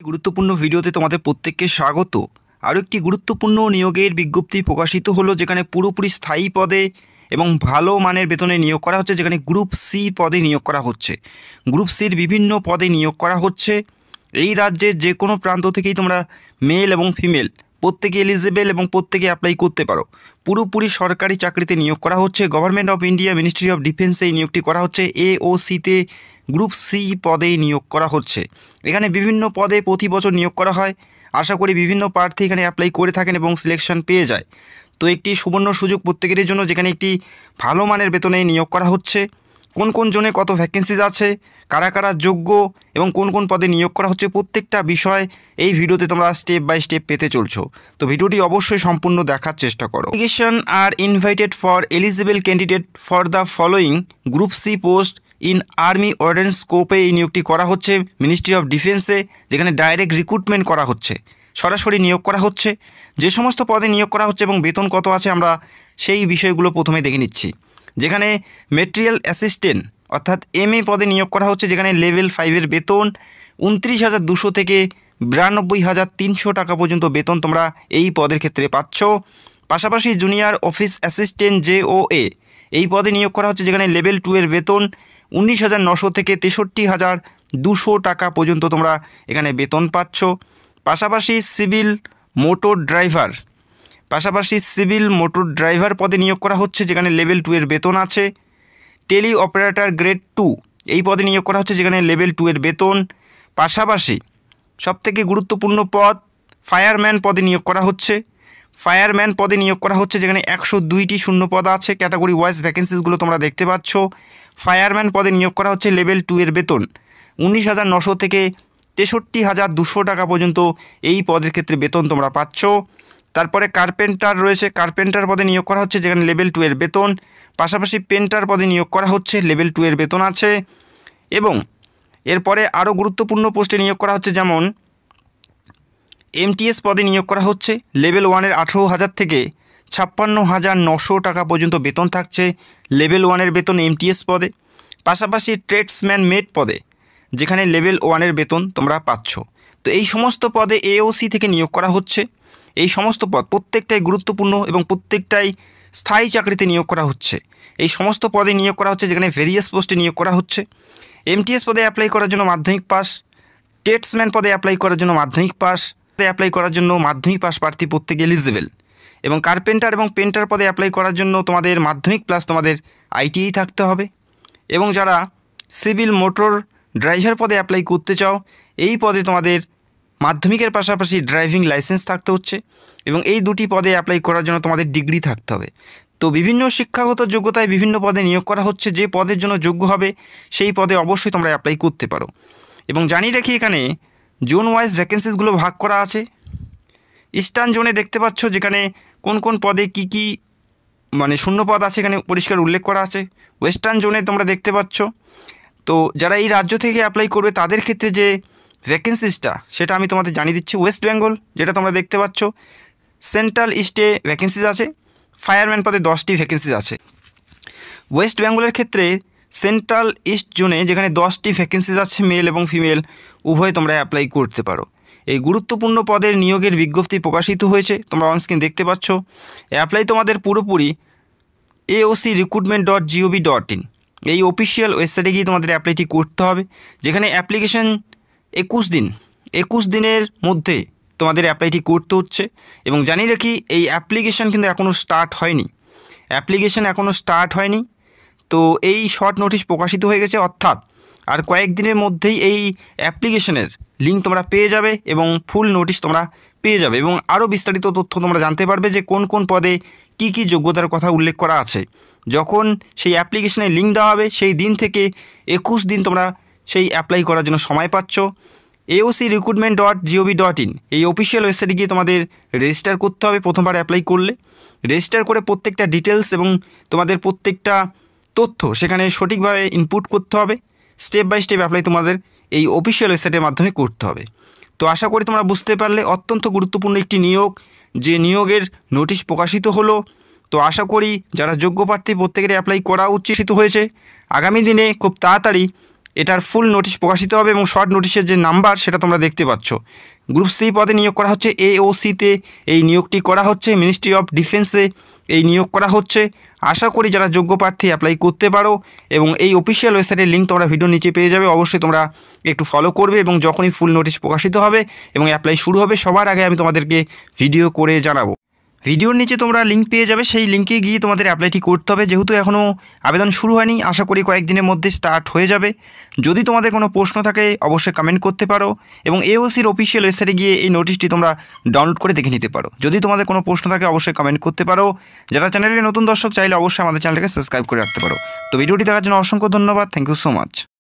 গুরুত্বপূর্ণ ভিডিওতে তোমাদের প্রত্যেককে স্বাগত। আরও একটি গুরুত্বপূর্ণ নিয়োগের বিজ্ঞপ্তি প্রকাশিত হলো, যেখানে পুরোপুরি স্থায়ী পদে এবং ভালো মানের বেতনে নিয়োগ করা হচ্ছে। যেখানে গ্রুপ সি পদে নিয়োগ করা হচ্ছে। গ্রুপ সির বিভিন্ন পদে নিয়োগ করা হচ্ছে। এই রাজ্যের যে কোনো প্রান্ত থেকেই তোমরা মেল এবং ফিমেল প্রত্যেকে এলিজিবেল এবং প্রত্যেকে অ্যাপ্লাই করতে পারো। পুরোপুরি সরকারি চাকরিতে নিয়োগ করা হচ্ছে। Government of India, ministry of ডিফেন্সে এই নিয়োগটি করা হচ্ছে। AOCতে গ্রুপ সি পদে নিয়োগ করা হচ্ছে। এখানে বিভিন্ন পদে প্রতি বছর নিয়োগ করা হয়। আশা করি বিভিন্ন প্রার্থী এখানে অ্যাপ্লাই করে থাকেন এবং সিলেকশন পেয়ে যায়। তো একটি সুবর্ণ সুযোগ প্রত্যেকের জন্য, যেখানে একটি ভালো মানের বেতনে নিয়োগ করা হচ্ছে। কোন কোন জনে কত ভ্যাকেন্সিজ আছে, কারা কারা যোগ্য এবং কোন কোন পদে নিয়োগ করা হচ্ছে, প্রত্যেকটা বিষয় এই ভিডিওতে তোমরা স্টেপ বাই স্টেপ পেতে চলছো। তো ভিডিওটি অবশ্যই সম্পূর্ণ দেখার চেষ্টা করো। Application are invited for eligible candidate for the following group C post in army ordnance স্কোপে এই নিয়োগটি করা হচ্ছে মিনিস্ট্রি অফ ডিফেন্সে, যেখানে ডাইরেক্ট রিক্রুটমেন্ট করা হচ্ছে, সরাসরি নিয়োগ করা হচ্ছে। যে সমস্ত পদে নিয়োগ করা হচ্ছে এবং বেতন কত আছে আমরা সেই বিষয়গুলো প্রথমে দেখে নিচ্ছি। যেখানে মেটেরিয়াল অ্যাসিস্ট্যান্ট অর্থাৎ MA পদে নিয়োগ করা হচ্ছে, যেখানে লেভেল 5-এর বেতন 29,200 থেকে 92,300 টাকা পর্যন্ত বেতন তোমরা এই পদের ক্ষেত্রে পাচ্ছ। পাশাপাশি জুনিয়র অফিস অ্যাসিস্ট্যান্ট JOA এই পদে নিয়োগ করা হচ্ছে, যেখানে লেভেল 2-এর বেতন 19,900 থেকে 63,200 টাকা পর্যন্ত তোমরা এখানে বেতন পাচ্ছ। পাশাপাশি সিভিল মোটর ড্রাইভার পদে নিয়োগ করা হচ্ছে, যেখানে লেভেল 2-এর বেতন আছে। টেলি অপারেটর গ্রেড 2 এই পদে নিয়োগ করা হচ্ছে, যেখানে লেভেল 2-এর বেতন। পাশাপাশি সবথেকে গুরুত্বপূর্ণ পদ ফায়ারম্যান পদে নিয়োগ করা হচ্ছে। যেখানে 102টি শূন্য পদ আছে। ক্যাটাগরি ওয়াইজ ভ্যাকেন্সিসগুলো তোমরা দেখতে পাচ্ছ। ফায়ারম্যান পদে নিয়োগ করা হচ্ছে, লেভেল 2-এর বেতন 19,900 থেকে 63,200 টাকা পর্যন্ত এই পদের ক্ষেত্রে বেতন তোমরা পাচ্ছ। তারপরে কার্পেন্টার রয়েছে, কার্পেন্টার পদে নিয়োগ করা হচ্ছে, যেখানে লেভেল 2-এর বেতন। পাশাপাশি পেন্টার পদে নিয়োগ করা হচ্ছে, লেভেল 2-এর বেতন আছে। এবং এরপরে আরও গুরুত্বপূর্ণ পোস্টে নিয়োগ করা হচ্ছে, যেমন MTS পদে নিয়োগ করা হচ্ছে। লেভেল 1-এর 18,000 থেকে 56,900 টাকা পর্যন্ত বেতন থাকছে লেভেল 1-এর বেতন MTS পদে। পাশাপাশি ট্রেডসম্যান মেট পদে, যেখানে লেভেল 1-এর বেতন তোমরা পাচ্ছ। তো এই সমস্ত পদে AOC থেকে নিয়োগ করা হচ্ছে। এই সমস্ত পদ প্রত্যেকটাই গুরুত্বপূর্ণ এবং প্রত্যেকটাই স্থায়ী চাকরিতে নিয়োগ করা হচ্ছে। এই সমস্ত পদে নিয়োগ করা হচ্ছে, যেখানে ভেরিয়াস পোস্টে নিয়োগ করা হচ্ছে। MTS পদে অ্যাপ্লাই করার জন্য মাধ্যমিক পাস, ট্রেডসম্যান পদে অ্যাপ্লাই করার জন্য মাধ্যমিক পাস প্রার্থী প্রত্যেকে এলিজিবল। এবং কার্পেন্টার এবং পেন্টার পদে অ্যাপ্লাই করার জন্য তোমাদের মাধ্যমিক প্লাস তোমাদের ITI থাকতে হবে। এবং যারা সিভিল মোটর ড্রাইভার পদে অ্যাপ্লাই করতে চাও, এই পদে তোমাদের মাধ্যমিকের পাশাপাশি ড্রাইভিং লাইসেন্স থাকতে হচ্ছে। এবং এই দুটি পদে অ্যাপ্লাই করার জন্য তোমাদের ডিগ্রি থাকতে হবে। তো বিভিন্ন শিক্ষাগত যোগ্যতায় বিভিন্ন পদে নিয়োগ করা হচ্ছে। যে পদের জন্য যোগ্য হবে সেই পদে অবশ্যই তোমরা অ্যাপ্লাই করতে পারো। এবং জানিয়ে রাখি, এখানে জোন ওয়াইজ ভ্যাকেন্সিসগুলো ভাগ করা আছে। ইস্টার্ন জোনে দেখতে পাচ্ছ, যেখানে কোন কোন পদে কি শূন্য পদ আছে এখানে পরিষ্কার উল্লেখ করা আছে। ওয়েস্টার্ন জোনে তোমরা দেখতে পাচ্ছ। তো যারা এই রাজ্য থেকে অ্যাপ্লাই করবে তাদের ক্ষেত্রে যে ভ্যাকেন্সিসটা সেটা আমি তোমাদের জানিয়ে দিচ্ছি। ওয়েস্ট বেঙ্গল যেটা তোমরা দেখতে পাচ্ছ, সেন্ট্রাল ইস্টে ভ্যাকেন্সিস আছে। ফায়ারম্যান পদে 10টি ভ্যাকেন্সিস আছে। ওয়েস্ট বেঙ্গলের ক্ষেত্রে সেন্ট্রাল ইস্ট জোনে যেখানে 10টি ভ্যাকেন্সিস আছে, মেল এবং ফিমেল উভয় তোমরা অ্যাপ্লাই করতে পারো। এই গুরুত্বপূর্ণ পদের নিয়োগের বিজ্ঞপ্তি প্রকাশিত হয়েছে, তোমরা অনস্ক্রিন দেখতে পাচ্ছ। অ্যাপ্লাই তোমাদের পুরোপুরি AOCrecruitment.gov.in এই অফিসিয়াল ওয়েবসাইটে গিয়ে তোমাদের অ্যাপ্লাইটি করতে হবে। যেখানে অ্যাপ্লিকেশন 21 দিনের মধ্যে তোমাদের অ্যাপ্লাইটি করতে হচ্ছে। এবং জানিয়ে রাখি, এই অ্যাপ্লিকেশন কিন্তু এখনও স্টার্ট হয়নি। তো এই শর্ট নোটিশ প্রকাশিত হয়ে গেছে, অর্থাৎ আর কয়েকদিনের মধ্যেই এই অ্যাপ্লিকেশনের লিঙ্ক তোমরা পেয়ে যাবে এবং ফুল নোটিশ তোমরা পেয়ে যাবে। এবং আরও বিস্তারিত তথ্য তোমরা জানতে পারবে যে কোন কোন পদে কি যোগ্যতার কথা উল্লেখ করা আছে। যখন সেই অ্যাপ্লিকেশনের লিঙ্ক দেওয়া হবে সেই দিন থেকে 21 দিন তোমরা সেই অ্যাপ্লাই করার জন্য সময় পাচ্ছ। AOCrecruitment.gov.in এই অফিসিয়াল ওয়েবসাইটে গিয়ে তোমাদের রেজিস্টার করতে হবে। প্রথমবার অ্যাপ্লাই করলে রেজিস্টার করে প্রত্যেকটা ডিটেলস এবং তোমাদের প্রত্যেকটা তথ্য সেখানে সঠিকভাবে ইনপুট করতে হবে। স্টেপ বাই স্টেপ অ্যাপ্লাই তোমাদের এই অফিসিয়াল ওয়েবসাইটের মাধ্যমে করতে হবে। তো আশা করি তোমরা বুঝতে পারলে, অত্যন্ত গুরুত্বপূর্ণ একটি নিয়োগ, যে নিয়োগের নোটিশ প্রকাশিত হলো। তো আশা করি যারা যোগ্য প্রার্থী প্রত্যেকেরই অ্যাপ্লাই করা উচিত হয়েছে। আগামী দিনে খুব তাড়াতাড়ি এটার ফুল নোটিশ প্রকাশিত হবে এবং শর্ট নোটিশের যে নাম্বার সেটা তোমরা দেখতে পাচ্ছ। গ্রুপ সি পদে নিয়োগ করা হচ্ছে AOCতে এই নিয়োগটি করা হচ্ছে। মিনিস্ট্রি অফ ডিফেন্সে এই নিয়োগ করা হচ্ছে। আশা করি যারা যোগ্য প্রার্থী অ্যাপ্লাই করতে পারো এবং এই অফিসিয়াল ওয়েবসাইটের লিঙ্ক তোমরা ভিডিও নিচে পেয়ে যাবে। অবশ্যই তোমরা একটু ফলো করবে এবং যখনই ফুল নোটিশ প্রকাশিত হবে এবং অ্যাপ্লাই শুরু হবে সবার আগে আমি তোমাদেরকে ভিডিও করে জানাবো। ভিডিওর নিচে তোমরা লিঙ্ক পেয়ে যাবে, সেই লিঙ্কে গিয়ে তোমাদের অ্যাপ্লাইটি করতে হবে। যেহেতু এখনও আবেদন শুরু হয়নি, আশা করি কয়েকদিনের মধ্যে স্টার্ট হয়ে যাবে। যদি তোমাদের কোনো প্রশ্ন থাকে অবশ্যই কমেন্ট করতে পারো এবং AOCর অফিসিয়াল ওয়েবসাইটে গিয়ে এই নোটিশটি তোমরা ডাউনলোড করে দেখে নিতে পারো। যদি তোমাদের কোনো প্রশ্ন থাকে অবশ্যই কমেন্ট করতে পারো। যারা চ্যানেলে নতুন দর্শক চাইলে অবশ্যই আমাদের চ্যানেলটাকে সাবস্ক্রাইব করে রাখতে পারো। তো ভিডিওটি দেখার জন্য অসংখ্য ধন্যবাদ। Thank you so much.